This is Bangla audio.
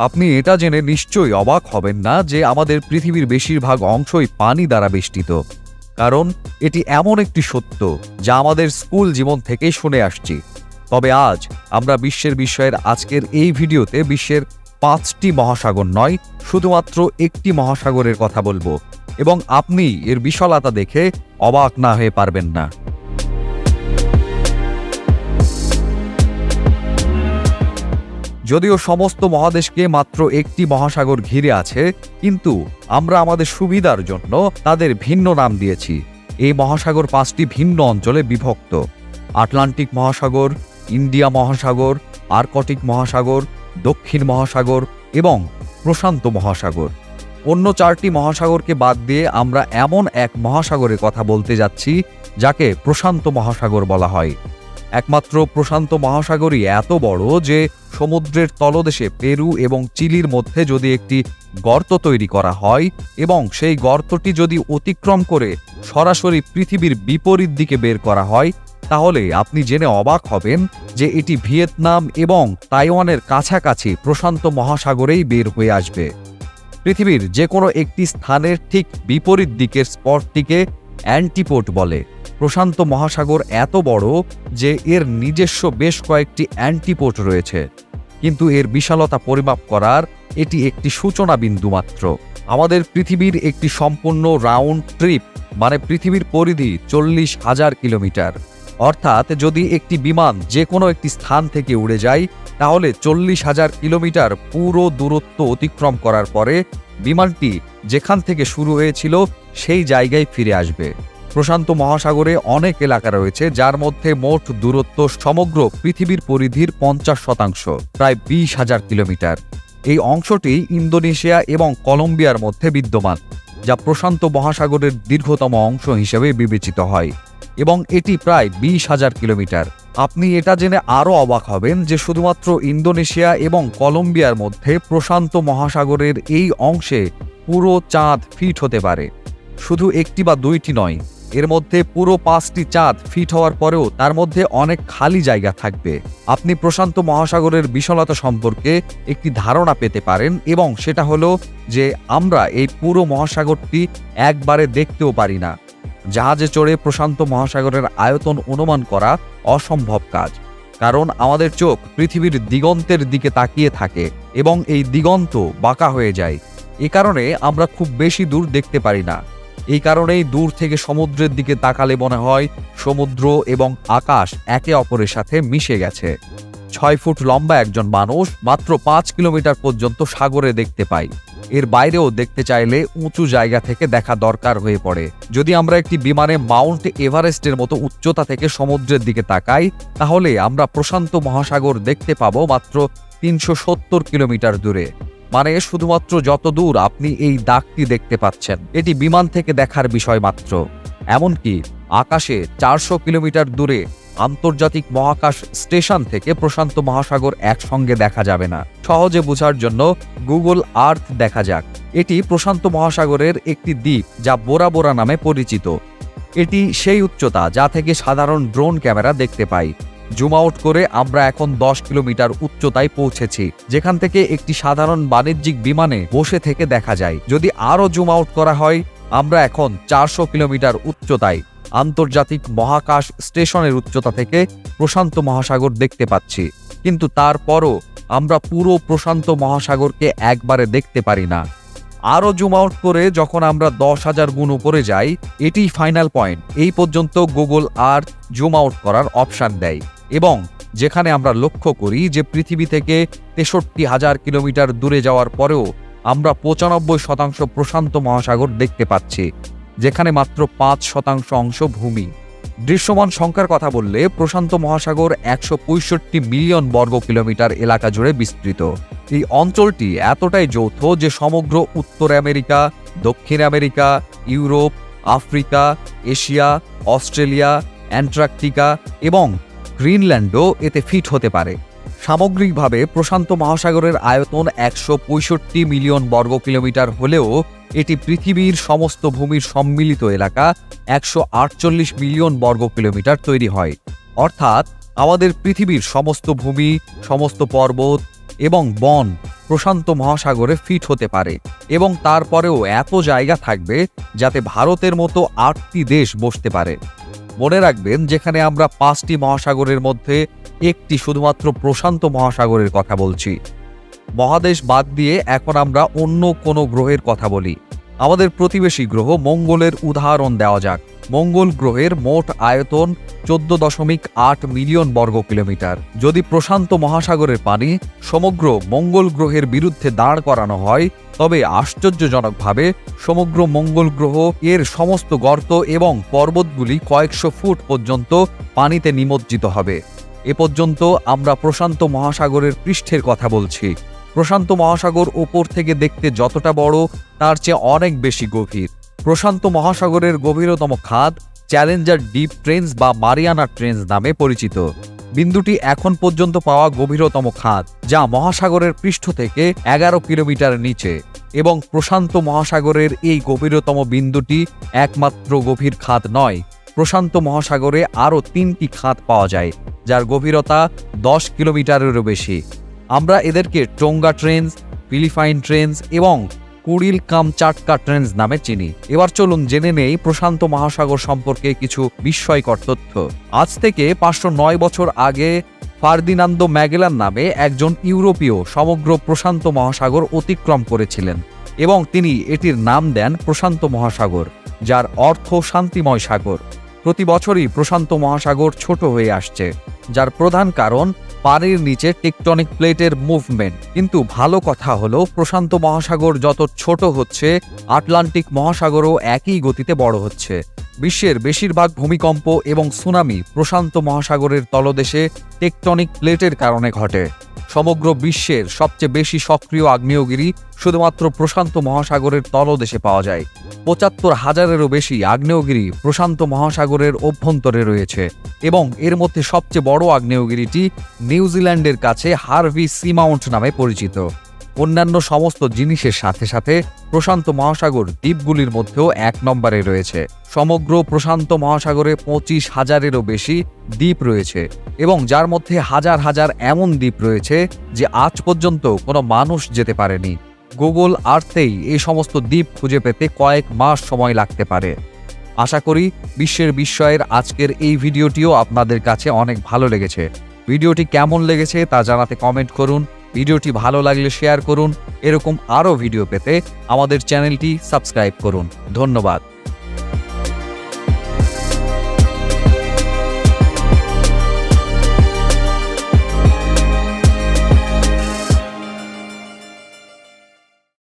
আপনি এটা জেনে নিশ্চয়ই অবাক হবেন না যে আমাদের পৃথিবীর বেশিরভাগ অংশই পানি দ্বারা বেষ্টিত। কারণ এটি এমন একটি সত্য যা আমাদের স্কুল জীবন থেকেই শুনে আসছি। তবে আজ আমরা বিশ্বের বিষয়ের আজকের এই ভিডিওতে বিশ্বের 5টি মহাসাগর নয়, শুধুমাত্র একটি মহাসাগরের কথা বলবো, এবং আপনি এর বিশালতা দেখে অবাক না হয়ে পারবেন না। যদিও সমস্ত মহাদেশকে মাত্র একটি মহাসাগর ঘিরে আছে, কিন্তু আমরা আমাদের সুবিধার জন্য তাদের ভিন্ন নাম দিয়েছি। এই মহাসাগর 5টি ভিন্ন অঞ্চলে বিভক্ত: আটলান্টিক মহাসাগর, ইন্ডিয়া মহাসাগর, আর্কটিক মহাসাগর, দক্ষিণ মহাসাগর এবং প্রশান্ত মহাসাগর। অন্য 4টি মহাসাগরকে বাদ দিয়ে আমরা এমন এক মহাসাগরের কথা বলতে যাচ্ছি যাকে প্রশান্ত মহাসাগর বলা হয়। একমাত্র প্রশান্ত মহাসাগরই এত বড় যে সমুদ্রের তলদেশে পেরু এবং চিলির মধ্যে যদি একটি গর্ত তৈরি করা হয় এবং সেই গর্তটি যদি অতিক্রম করে সরাসরি পৃথিবীর বিপরীত দিকে বের করা হয়, তাহলে আপনি জেনে অবাক হবেন যে এটি ভিয়েতনাম এবং তাইওয়ানের কাছাকাছি প্রশান্ত মহাসাগরেই বের হয়ে আসবে। পৃথিবীর যে কোনো একটি স্থানের ঠিক বিপরীত দিকের স্পটটিকে অ্যান্টিপোড বলে। প্রশান্ত মহাসাগর এত বড় যে এর নিজস্ব বেশ কয়েকটি অ্যান্টিপোড রয়েছে, কিন্তু এর বিশালতা পরিমাপ করার এটি একটি সূচনা বিন্দু মাত্র। আমাদের পৃথিবীর একটি সম্পূর্ণ রাউন্ড ট্রিপ, মানে পৃথিবীর পরিধি 40,000 কিলোমিটার। অর্থাৎ যদি একটি বিমান যে কোনো একটি স্থান থেকে উড়ে যায়, তাহলে 40,000 কিলোমিটার পুরো দূরত্ব অতিক্রম করার পরে বিমানটি যেখান থেকে শুরু হয়েছিল সেই জায়গায় ফিরে আসবে। প্রশান্ত মহাসাগরে অনেক এলাকা রয়েছে যার মধ্যে মোট দূরত্ব সমগ্র পৃথিবীর পরিধির 50%, প্রায় 20,000 কিলোমিটার। এই অংশটি ইন্দোনেশিয়া এবং কলম্বিয়ার মধ্যে বিদ্যমান, যা প্রশান্ত মহাসাগরের দীর্ঘতম অংশ হিসেবে বিবেচিত হয়, এবং এটি প্রায় 20,000 কিলোমিটার। আপনি এটা জেনে আরও অবাক হবেন যে শুধুমাত্র ইন্দোনেশিয়া এবং কলম্বিয়ার মধ্যে প্রশান্ত মহাসাগরের এই অংশে পুরো চাঁদ ফিট হতে পারে। শুধু একটি বা দুইটি নয়, এর মধ্যে পুরো 5টি চাঁদ ফিট হওয়ার পরেও তার মধ্যে অনেক খালি জায়গা থাকবে। আপনি প্রশান্ত মহাসাগরের বিশালতা সম্পর্কে একটি ধারণা পেতে পারেন, এবং সেটা হলো যে আমরা এই পুরো মহাসাগরটি একবারে দেখতেও পারি না। জাহাজে চড়ে প্রশান্ত মহাসাগরের আয়তন অনুমান করা অসম্ভব কাজ, কারণ আমাদের চোখ পৃথিবীর দিগন্তের দিকে তাকিয়ে থাকে এবং এই দিগন্ত বাঁকা হয়ে যায়। এ কারণে আমরা খুব বেশি দূর দেখতে পারি না। এই কারণেই দূর থেকে সমুদ্রের দিকে তাকালে মনে হয় সমুদ্র এবং আকাশ একে অপরের সাথে মিশে গেছে। 6 ফুট লম্বা একজন মানুষ মাত্র 5 কিলোমিটার পর্যন্ত সাগরে দেখতে পায়। এর বাইরেও দেখতে চাইলে উঁচু জায়গা থেকে দেখা দরকার হয়ে পড়ে। যদি আমরা একটি বিমানে মাউন্ট এভারেস্টের মতো উচ্চতা থেকে সমুদ্রের দিকে তাকাই, তাহলে আমরা প্রশান্ত মহাসাগর দেখতে পাবো মাত্র 370 কিলোমিটার দূরে। মানে শুধুমাত্র যত দূর আপনি এই দাগটি দেখতে পাচ্ছেন, এটি বিমান থেকে দেখার বিষয় মাত্র। এমনকি আকাশে 400 কিলোমিটার দূরে আন্তর্জাতিক মহাকাশ স্টেশন থেকে প্রশান্ত মহাসাগর একসঙ্গে দেখা যাবে না। সহজে বোঝার জন্য গুগল আর্থ দেখা যাক। এটি প্রশান্ত মহাসাগরের একটি দ্বীপ যা বোরা বোরা নামে পরিচিত। এটি সেই উচ্চতা যা থেকে সাধারণ ড্রোন ক্যামেরা দেখতে পাই। জুম আউট করে আমরা এখন 10 কিলোমিটার উচ্চতায় পৌঁছেছি, যেখান থেকে একটি সাধারণ বাণিজ্যিক বিমানে বসে থেকে দেখা যায়। যদি আরও জুম আউট করা হয়, আমরা এখন 400 কিলোমিটার উচ্চতায় আন্তর্জাতিক মহাকাশ স্টেশনের উচ্চতা থেকে প্রশান্ত মহাসাগর দেখতে পাচ্ছি। কিন্তু তারপরও আমরা পুরো প্রশান্ত মহাসাগরকে একবারে দেখতে পারি না। আরও জুম আউট করে যখন আমরা 10,000 গুণ উপরে যাই, এটিই ফাইনাল পয়েন্ট। এই পর্যন্ত গুগল আর্থ জুম আউট করার অপশান দেয়, এবং যেখানে আমরা লক্ষ্য করি যে পৃথিবী থেকে 63,000 কিলোমিটার দূরে যাওয়ার পরেও আমরা 95% প্রশান্ত মহাসাগর দেখতে পাচ্ছি, যেখানে মাত্র 5% অংশ ভূমি। দৃশ্যমান সংখ্যার কথা বললে প্রশান্ত মহাসাগর 165 মিলিয়ন বর্গ কিলোমিটার এলাকা জুড়ে বিস্তৃত। এই অঞ্চলটি এতটাই যৌথ যে সমগ্র উত্তর আমেরিকা, দক্ষিণ America, Europe, Africa, Asia, Australia, Antarctica এবং গ্রিনল্যান্ডও এতে ফিট হতে পারে। সামগ্রিকভাবে প্রশান্ত মহাসাগরের আয়তন 165 মিলিয়ন বর্গ কিলোমিটার হলেও এটি পৃথিবীর সমস্ত ভূমির সম্মিলিত এলাকা 148 মিলিয়ন বর্গ কিলোমিটার তৈরি হয়। অর্থাৎ আমাদের পৃথিবীর সমস্ত ভূমি, সমস্ত পর্বত এবং বন প্রশান্ত মহাসাগরে ফিট হতে পারে, এবং তারপরেও এত জায়গা থাকবে যাতে ভারতের মতো 8টি দেশ বসতে পারে। মনে রাখবেন, যেখানে আমরা 5টি মহাসাগরের মধ্যে একটি শুধুমাত্র প্রশান্ত মহাসাগরের কথা বলছি। মহাদেশ বাদ দিয়ে এখন আমরা অন্য কোনো গ্রহের কথা বলি। আমাদের প্রতিবেশী গ্রহ মঙ্গলের উদাহরণ দেওয়া যাক। মঙ্গল গ্রহের মোট আয়তন 14.8 মিলিয়ন বর্গ কিলোমিটার। যদি প্রশান্ত মহাসাগরের পানি সমগ্র মঙ্গল গ্রহের বিরুদ্ধে দাঁড় করানো হয়, তবে আশ্চর্যজনকভাবে সমগ্র মঙ্গল গ্রহ এর সমস্ত গর্ত এবং পর্বতগুলি কয়েকশো ফুট পর্যন্ত পানিতে নিমজ্জিত হবে। এ পর্যন্ত আমরা প্রশান্ত মহাসাগরের পৃষ্ঠের কথা বলছি। প্রশান্ত মহাসাগর ওপর থেকে দেখতে যতটা বড়, তার চেয়ে অনেক বেশি গভীর। প্রশান্ত মহাসাগরের গভীরতম খাদ চ্যালেঞ্জার ডিপ ট্রেন্স বা মারিয়ানা ট্রেন্স নামে পরিচিত। বিন্দুটি এখন পর্যন্ত পাওয়া গভীরতম খাদ, যা মহাসাগরের পৃষ্ঠ থেকে 11 কিলোমিটার নিচে। এবং প্রশান্ত মহাসাগরের এই গভীরতম বিন্দুটি একমাত্র গভীর খাদ নয়। প্রশান্ত মহাসাগরে আরও 3টি খাদ পাওয়া যায়, যার গভীরতা 10 কিলোমিটারেরও বেশি। আমরা এদেরকে টোঙ্গা ট্রেন্স, ফিলিপাইন ট্রেন্স এবং কুড়িল কামচাটকা ট্রেন্স নামে চিনি। এবার চলুন জেনে নেই প্রশান্ত মহাসাগর সম্পর্কে কিছু বিস্ময়কর তথ্য। আজ থেকে 509 বছর আগে ফার্দিনান্দো ম্যাগেলান নামে একজন ইউরোপীয় সমগ্র প্রশান্ত মহাসাগর অতিক্রম করেছিলেন, এবং তিনি এটির নাম দেন প্রশান্ত মহাসাগর, যার অর্থ শান্তিময় সাগর। প্রতি বছরই প্রশান্ত মহাসাগর ছোট হয়ে আসছে, যার প্রধান কারণ পানির নিচে টেকটনিক প্লেটের মুভমেন্ট। কিন্তু ভালো কথা হলো, প্রশান্ত মহাসাগর যত ছোট হচ্ছে, আটলান্টিক মহাসাগরও একই গতিতে বড় হচ্ছে। বিশ্বের বেশিরভাগ ভূমিকম্প এবং সুনামি প্রশান্ত মহাসাগরের তলদেশে টেকটনিক প্লেটের কারণে ঘটে। সমগ্র বিশ্বের সবচেয়ে বেশি সক্রিয় আগ্নেয়গিরি শুধুমাত্র প্রশান্ত মহাসাগরের তলদেশে পাওয়া যায়। ৭৫,০০০-এরও বেশি আগ্নেয়গিরি প্রশান্ত মহাসাগরের অভ্যন্তরে রয়েছে, এবং এর মধ্যে সবচেয়ে বড় আগ্নেয়গিরিটি নিউজিল্যান্ডের কাছে হার্ভি সি মাউন্ট নামে পরিচিত। অন্যান্য সমস্ত জিনিসের সাথে সাথে প্রশান্ত মহাসাগর দ্বীপগুলির মধ্যেও 1 নম্বরে রয়েছে। সমগ্র প্রশান্ত মহাসাগরে 25,০০০-এরও বেশি দ্বীপ রয়েছে, এবং যার মধ্যে হাজার হাজার এমন দ্বীপ রয়েছে যে আজ পর্যন্ত কোনো মানুষ যেতে পারেনি। গুগল আর্থেই এই সমস্ত দ্বীপ খুঁজে পেতে কয়েক মাস সময় লাগতে পারে। আশা করি বিশ্বের বিস্ময়ের আজকের এই ভিডিওটিও আপনাদের কাছে অনেক ভালো লেগেছে। ভিডিওটি কেমন লেগেছে তা জানাতে কমেন্ট করুন। ভিডিওটি ভালো লাগলে শেয়ার করুন। এরকম আরও ভিডিও পেতে আমাদের চ্যানেলটি সাবস্ক্রাইব করুন। ধন্যবাদ।